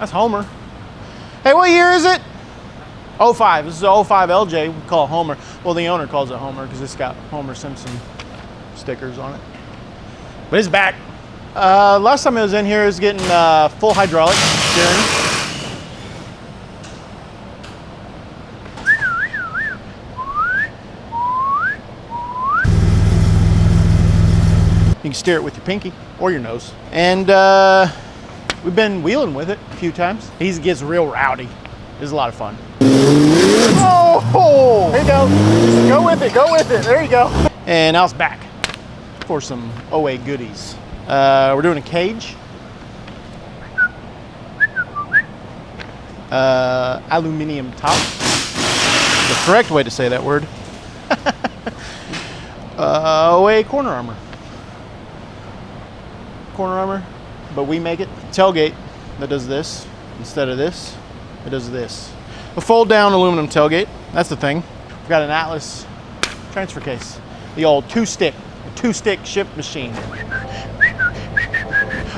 That's Homer. Hey, what year is it? 05. This is a 05 LJ. We call it Homer. Well, the owner calls it Homer because it's got Homer Simpson stickers on it. But it's back. Last time I was in here, it was getting full hydraulic steering. You can steer it with your pinky or your nose. And we've been wheeling with it a few times. He gets real rowdy. It's a lot of fun. Oh, there you go. Just go with it, go with it. There you go. And now it's back for some OA goodies. We're doing a cage. Aluminum top. The correct way to say that word. OA corner armor. Corner armor, but we make it. Tailgate that does this instead of this, it does this. A fold down aluminum tailgate, that's the thing. We've got an Atlas transfer case, the old two-stick ship machine.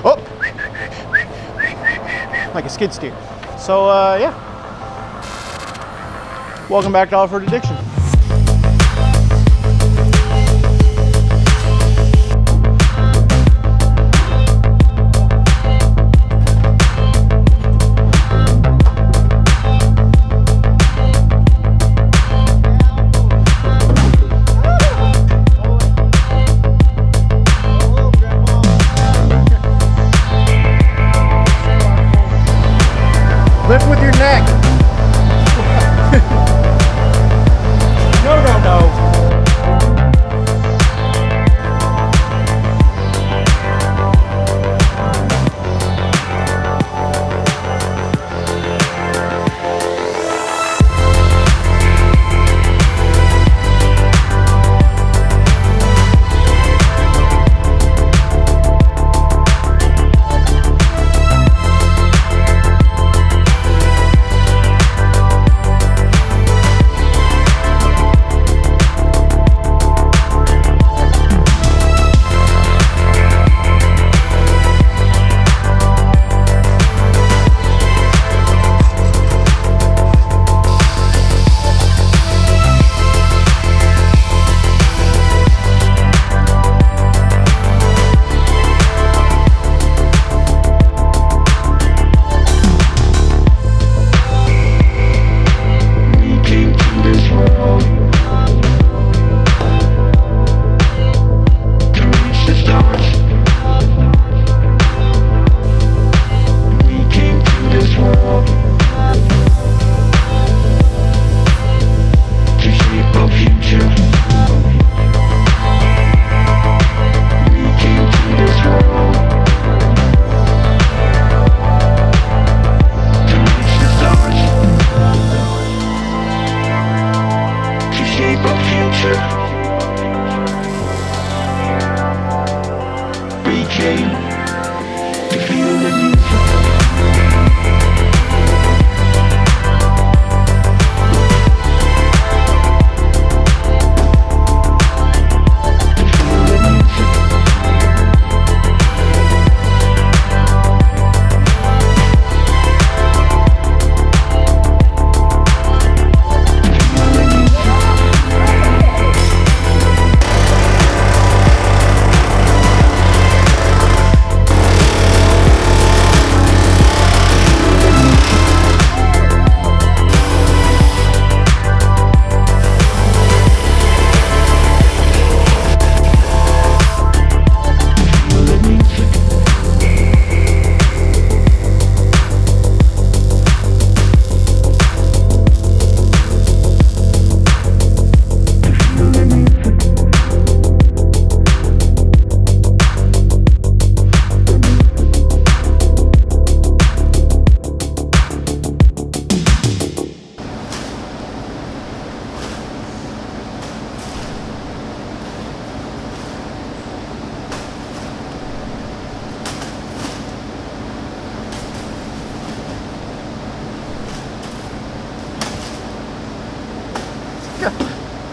Oh, like a skid steer. So yeah, welcome back to Offroad Addiction. Lift with your neck. No, no, no.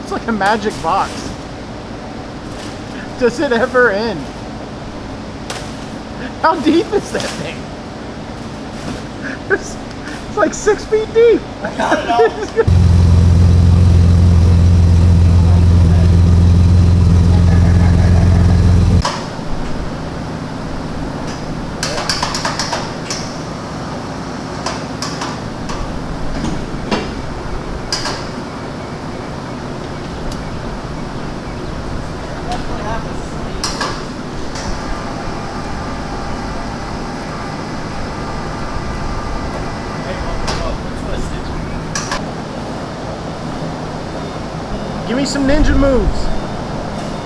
It's like a magic box. Does it ever end? How deep is that thing? It's like 6 feet deep. I got it all. Give me some ninja moves.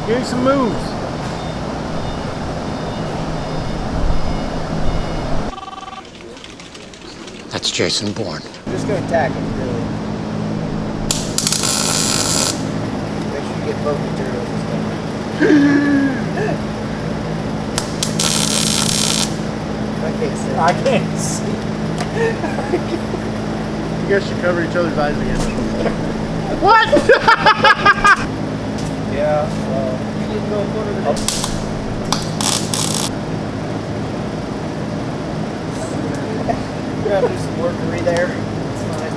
Give me some moves. That's Jason Bourne. I'm just gonna tack it, really. Make sure you get both materials this time. I can't see. You guys should cover each other's eyes again. What? Yeah, you need to go in front of the You gotta do some workery there. It's fine.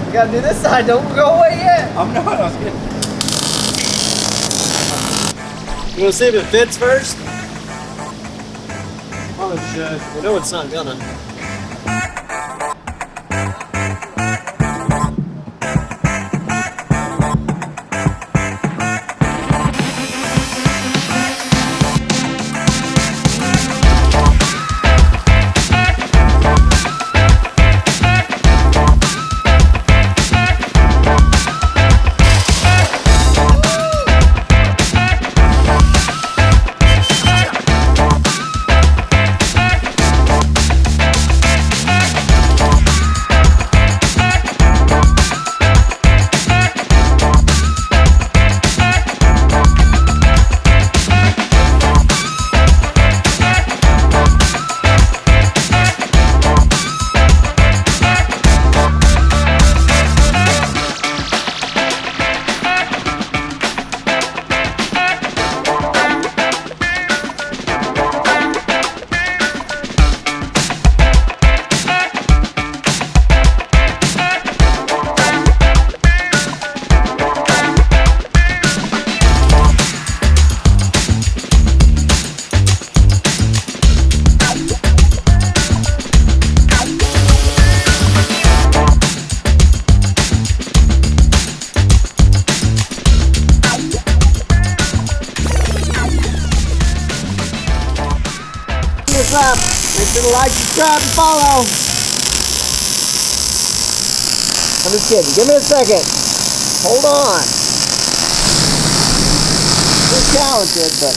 We gotta do this side. Don't go away yet. I'm not. I was kidding. You wanna see if it fits first? Probably should. We know it's not gonna. Up. Make sure to like, subscribe, and follow. I'm just kidding. Give me a second. Hold on. You're talented, but.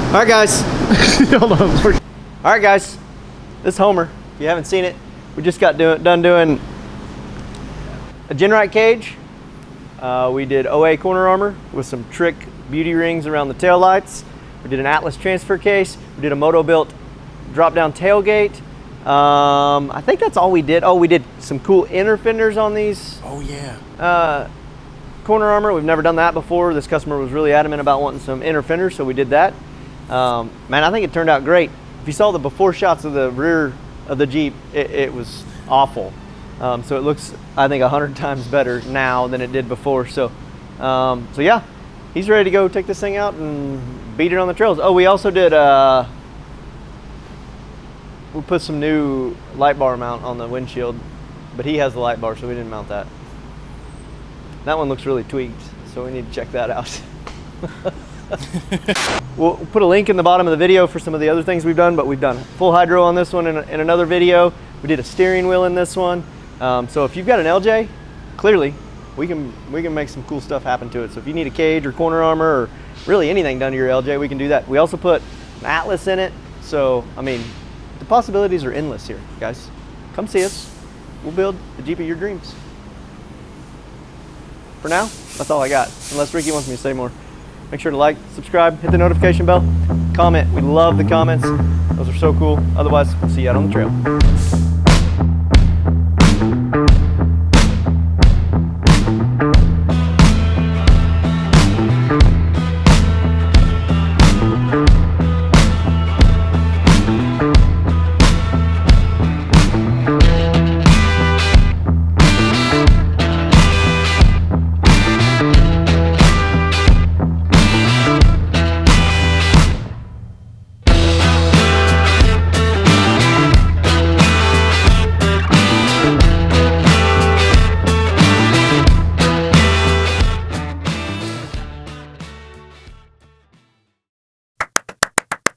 All right, guys. Hold on. All right, guys. This is Homer. If you haven't seen it, we just got done doing a Genrite cage. We did OA corner armor with some trick beauty rings around the tail lights. We did an Atlas transfer case. We did a Moto built drop down tailgate. I think that's all we did. Oh, we did some cool inner fenders on these. Oh yeah. Corner armor. We've never done that before. This customer was really adamant about wanting some inner fenders, so we did that. Man, I think it turned out great. If you saw the before shots of the rear of the Jeep, it was awful. So it looks, I think, 100 times better now than it did before. So yeah, he's ready to go take this thing out and beat it on the trails. Oh, we also did, we put some new light bar mount on the windshield, but he has the light bar, so we didn't mount that. That one looks really tweaked, so we need to check that out. We'll put a link in the bottom of the video for some of the other things we've done, but we've done full hydro on this one in another video. We did a steering wheel in this one. So if you've got an LJ, clearly we can make some cool stuff happen to it. So if you need a cage or corner armor or really anything done to your LJ, we can do that. We also put an Atlas in it. So, I mean, the possibilities are endless here, guys. Come see us. We'll build the Jeep of your dreams. For now, that's all I got. Unless Ricky wants me to say more. Make sure to like, subscribe, hit the notification bell, comment. We love the comments. Those are so cool. Otherwise, we'll see you out on the trail.